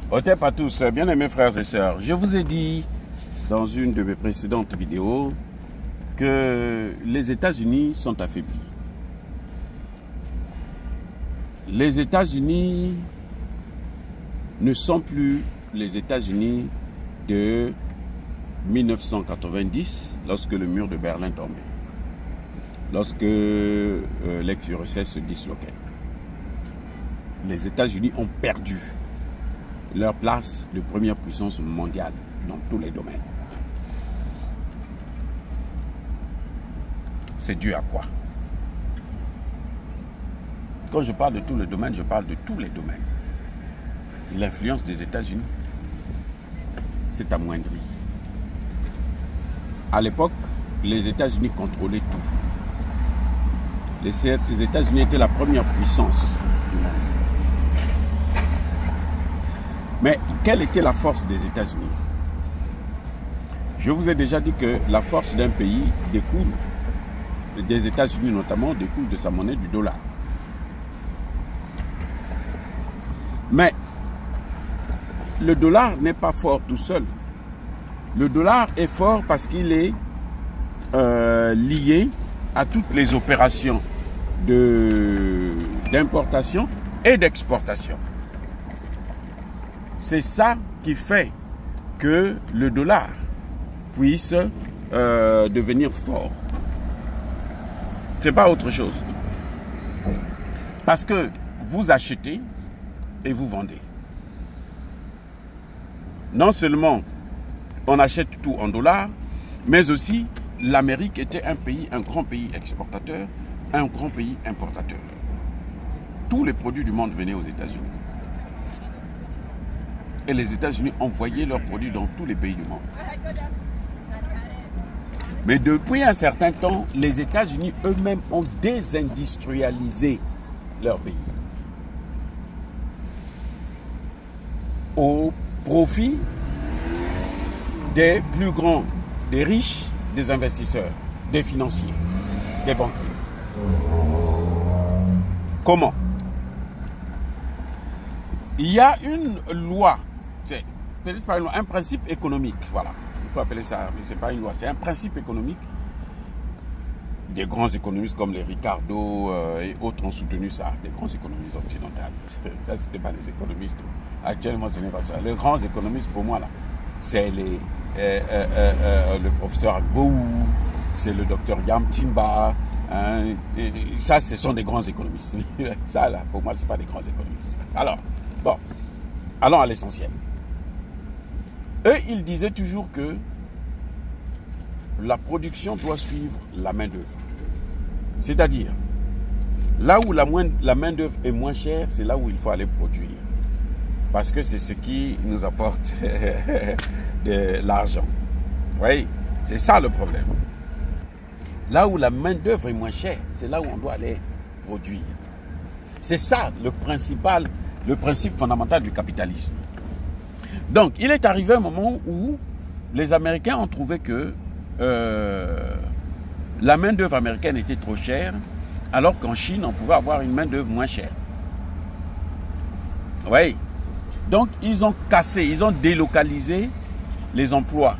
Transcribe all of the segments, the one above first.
Hotep à tous, bien-aimés frères et sœurs. Je vous ai dit dans une de mes précédentes vidéos que les États-Unis sont affaiblis. Les États-Unis ne sont plus les États-Unis de 1990, lorsque le mur de Berlin tombait, lorsque l'ex-URSS se disloquait. Les États-Unis ont perdu leur place de première puissance mondiale dans tous les domaines. C'est dû à quoi? Quand je parle de tous les domaines, je parle de tous les domaines. L'influence des États-Unis s'est amoindrie. À l'époque, les États-Unis contrôlaient tout. Les États-Unis étaient la première puissance du monde. Mais quelle était la force des États-Unis? Je vous ai déjà dit que la force d'un pays découle, des États-Unis notamment, découle de sa monnaie, du dollar. Mais le dollar n'est pas fort tout seul. Le dollar est fort parce qu'il est lié à toutes les opérations d'importation et d'exportation. C'est ça qui fait que le dollar puisse devenir fort. C'est pas autre chose. Parce que vous achetez et vous vendez. Non seulement on achète tout en dollars, mais aussi l'Amérique était un grand pays exportateur, un grand pays importateur. Tous les produits du monde venaient aux États-Unis. Et les États-Unis envoyaient leurs produits dans tous les pays du monde. Mais depuis un certain temps, les États-Unis eux-mêmes ont désindustrialisé leur pays. Au profit des plus grands, des riches, des investisseurs, des financiers, des banquiers. Comment? Il y a une loi, c'est peut-être pas une loi, un principe économique, voilà. Il faut appeler ça, mais ce n'est pas une loi, c'est un principe économique. Des grands économistes comme les Ricardo et autres ont soutenu ça, des grands économistes occidentaux. Ça, ce n'était pas des économistes. Actuellement, ce n'est pas ça. Les grands économistes, pour moi, là, c'est le professeur Agbo, c'est le docteur Yamtimba. Hein, ça, ce sont des grands économistes. Ça, là, pour moi, ce n'est pas des grands économistes. Alors, bon, allons à l'essentiel. Eux, ils disaient toujours que la production doit suivre la main-d'œuvre. C'est-à-dire, là où la main-d'œuvre est moins chère, c'est là où il faut aller produire. Parce que c'est ce qui nous apporte de l'argent. Oui, c'est ça le problème. Là où la main-d'œuvre est moins chère, c'est là où on doit aller produire. C'est ça le principe fondamental du capitalisme. Donc, il est arrivé un moment où les Américains ont trouvé que la main-d'œuvre américaine était trop chère, alors qu'en Chine, on pouvait avoir une main-d'œuvre moins chère. Oui. Donc, ils ont cassé, ils ont délocalisé les emplois,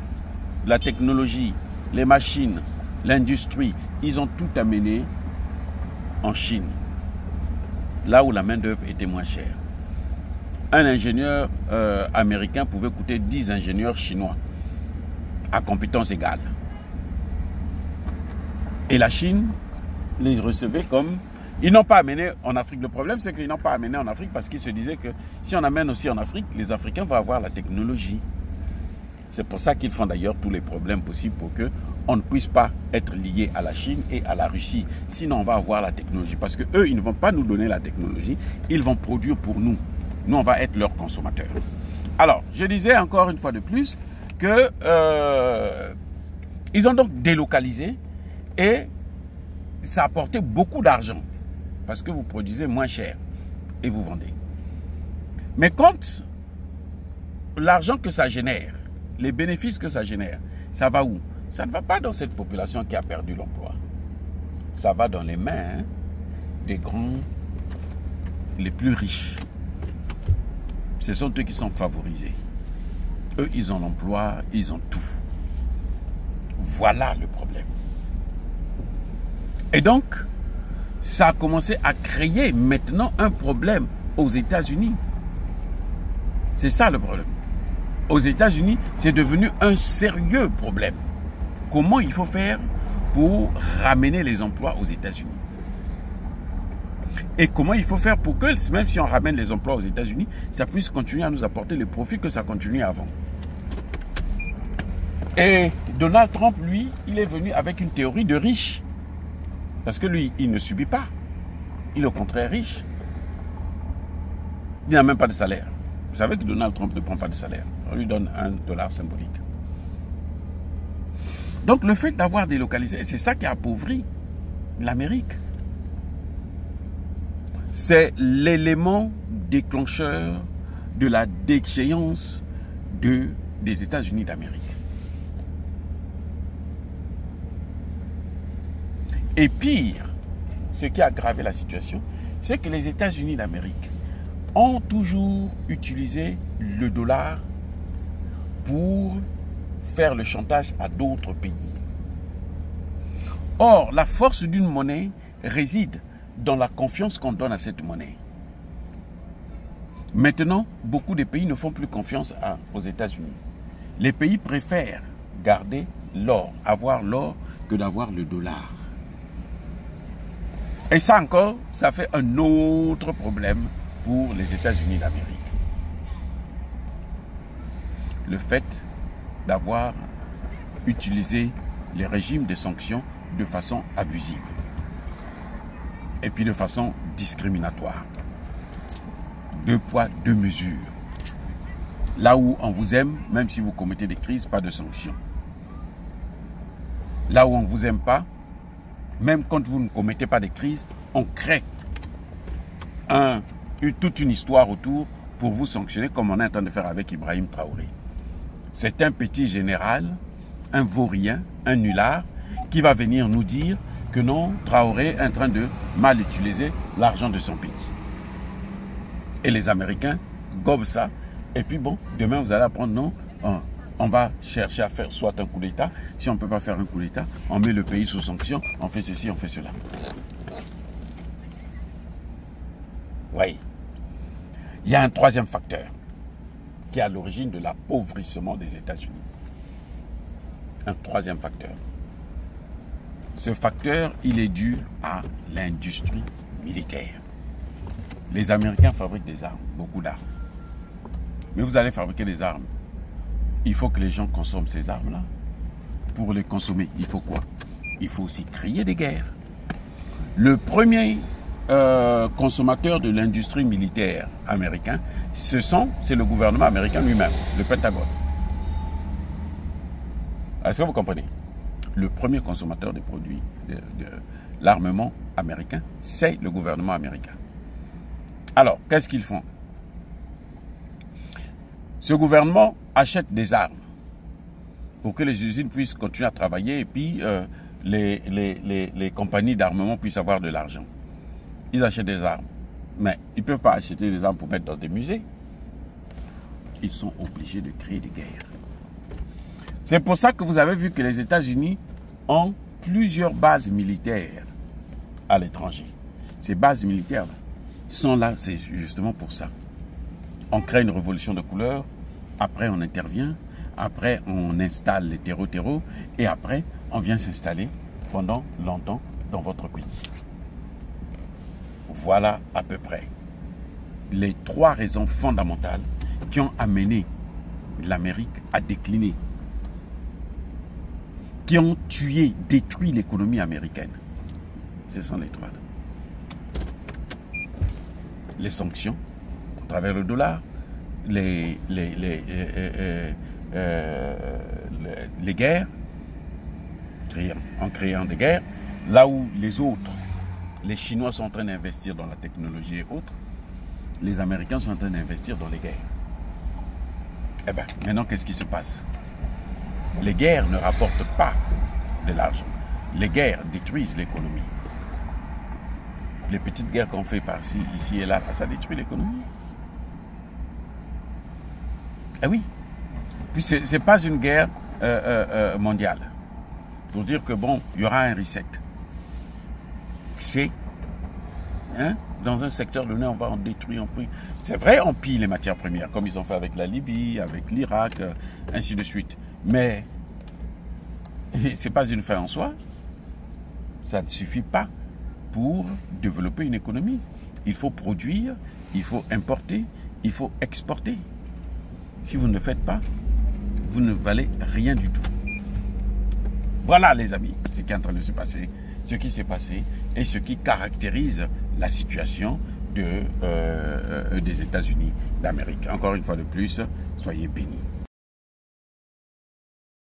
la technologie, les machines, l'industrie. Ils ont tout amené en Chine, là où la main-d'œuvre était moins chère. Un ingénieur américain pouvait coûter 10 ingénieurs chinois à compétences égales. Et la Chine les recevait comme... Ils n'ont pas amené en Afrique. Le problème, c'est qu'ils n'ont pas amené en Afrique parce qu'ils se disaient que si on amène aussi en Afrique, les Africains vont avoir la technologie. C'est pour ça qu'ils font d'ailleurs tous les problèmes possibles pour qu'on ne puisse pas être lié à la Chine et à la Russie. Sinon, on va avoir la technologie. Parce qu'eux, ils ne vont pas nous donner la technologie. Ils vont produire pour nous. Nous, on va être leurs consommateurs. Alors, je disais encore une fois de plus que ils ont donc délocalisé et ça a apporté beaucoup d'argent parce que vous produisez moins cher et vous vendez. Mais quand l'argent que ça génère, les bénéfices que ça génère, ça va où? Ça ne va pas dans cette population qui a perdu l'emploi. Ça va dans les mains des grands, les plus riches. ce sont eux qui sont favorisés. Eux, ils ont l'emploi, ils ont tout. Voilà le problème. Et donc, ça a commencé à créer maintenant un problème aux États-Unis. C'est ça le problème. Aux États-Unis, c'est devenu un sérieux problème. Comment il faut faire pour ramener les emplois aux États-Unis? Et comment il faut faire pour que, même si on ramène les emplois aux États-Unis, ça puisse continuer à nous apporter les profits que ça continuait avant. Et Donald Trump, lui, il est venu avec une théorie de riche. Parce que lui, il ne subit pas. Il est au contraire riche. Il n'a même pas de salaire. Vous savez que Donald Trump ne prend pas de salaire. On lui donne $1 symbolique. Donc le fait d'avoir délocalisé, c'est ça qui a appauvri l'Amérique. C'est l'élément déclencheur de la déchéance des États-Unis d'Amérique. Et pire, ce qui a aggravé la situation, c'est que les États-Unis d'Amérique ont toujours utilisé le dollar pour faire le chantage à d'autres pays. Or, la force d'une monnaie réside dans la confiance qu'on donne à cette monnaie. Maintenant, beaucoup de pays ne font plus confiance aux États-Unis. Les pays préfèrent garder l'or, avoir l'or, que d'avoir le dollar. Et ça encore, ça fait un autre problème pour les États-Unis d'Amérique. Le fait d'avoir utilisé les régimes de sanctions de façon abusive et puis de façon discriminatoire. 2 poids, 2 mesures. Là où on vous aime, même si vous commettez des crises, pas de sanctions. Là où on ne vous aime pas, même quand vous ne commettez pas de crises, on crée toute une histoire autour pour vous sanctionner, comme on est en train de faire avec Ibrahim Traoré. C'est un petit général, un vaurien, un nulard, qui va venir nous dire que non, Traoré est en train de mal utiliser l'argent de son pays. Et les Américains gobent ça. Et puis bon, demain vous allez apprendre, non, on va chercher à faire soit un coup d'État. Si on ne peut pas faire un coup d'État, on met le pays sous sanction, on fait ceci, on fait cela. Oui. Il y a un troisième facteur qui est à l'origine de l'appauvrissement des États-Unis. Un troisième facteur. Ce facteur, il est dû à l'industrie militaire. Les Américains fabriquent des armes, beaucoup d'armes. Mais vous allez fabriquer des armes. Il faut que les gens consomment ces armes-là. Pour les consommer, il faut quoi? Il faut aussi créer des guerres. Le premier consommateur de l'industrie militaire américain, c'est le gouvernement américain lui-même, le Pentagone. Est-ce que vous comprenez? Le premier consommateur des produits de l'armement américain, c'est le gouvernement américain. Alors, qu'est-ce qu'ils font? Ce gouvernement achète des armes pour que les usines puissent continuer à travailler et puis les compagnies d'armement puissent avoir de l'argent. Ils achètent des armes. Mais ils ne peuvent pas acheter des armes pour mettre dans des musées. Ils sont obligés de créer des guerres. C'est pour ça que vous avez vu que les États-Unis ont plusieurs bases militaires à l'étranger. Ces bases militaires sont là, c'est justement pour ça. On crée une révolution de couleur, après on intervient, après on installe les terreaux, et après on vient s'installer pendant longtemps dans votre pays. Voilà à peu près les 3 raisons fondamentales qui ont amené l'Amérique à décliner, qui ont tué, détruit l'économie américaine. Ce sont les 3. Les sanctions, à travers le dollar, les guerres, en créant des guerres, là où les autres, les Chinois sont en train d'investir dans la technologie et autres, les Américains sont en train d'investir dans les guerres. Eh bien, maintenant, qu'est-ce qui se passe? Les guerres ne rapportent pas de l'argent. Les guerres détruisent l'économie. Les petites guerres qu'on fait par-ci, ici et là, ça détruit l'économie. Eh oui. Puis ce n'est pas une guerre mondiale. Pour dire que bon, il y aura un reset. C'est, hein, dans un secteur donné, on va en détruire, c'est vrai, on pille les matières premières, comme ils ont fait avec la Libye, avec l'Irak, ainsi de suite. Mais ce n'est pas une fin en soi. Ça ne suffit pas pour développer une économie. Il faut produire, il faut importer, il faut exporter. Si vous ne le faites pas, vous ne valez rien du tout. Voilà les amis, ce qui est en train de se passer, ce qui s'est passé et ce qui caractérise la situation des États-Unis d'Amérique. Encore une fois de plus, soyez bénis.